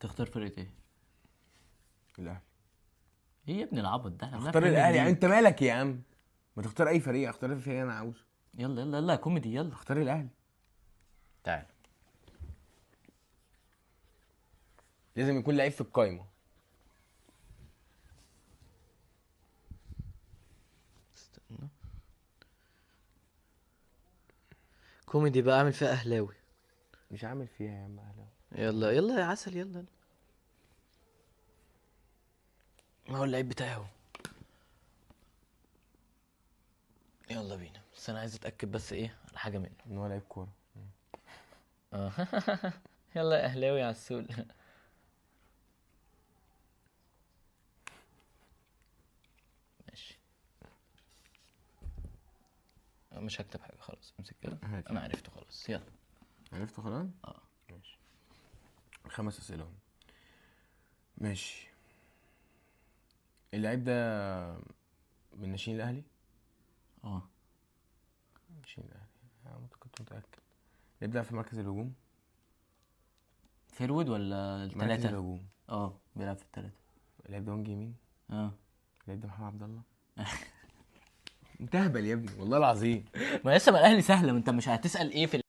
تختار فرقة ايه؟ الاهلي. ايه يا ابني العبط ده؟ احنا بنلعب اختار بريمير الاهلي يعني، ليج. انت مالك يا عم؟ ما تختار اي فريق، اختار الفريق انا عاوزه. يلا يلا يلا يا كوميدي يلا. اختار الاهلي. تعال. لازم يكون لعيب في القايمه. استنى. كوميدي بقى، اعمل فيها اهلاوي. مش عامل فيها يا عم اهلاوي. يلا يلا يا عسل يلا. ما هو اللعيب بتاعي اهو. يلا بينا، بس انا عايز اتاكد بس ايه على حاجه منه. ان هو لعيب كوره. اه. يلا يا اهلاوي على السول. ماشي. مش هكتب حاجه خلاص، امسك كده. هات. انا عرفته خلاص يلا. عرفته خلاص. اه. ماشي. 5 اسئله هم. ماشي. اللعيب ده من ناشئين الاهلي. اه. ناشئين الاهلي. انا كنت متاكد. اللعيب ده في مركز الهجوم. فيرود ولا مركز التلاتة؟ الهجوم. اه بيلعب في التلاتة. اللعيب ده وينج يمين. اه. اللعيب ده محمد عبد الله. انت اهبل يا ابني والله العظيم. ما لسه، ما الاهلي سهله، ما انت مش هتسال ايه في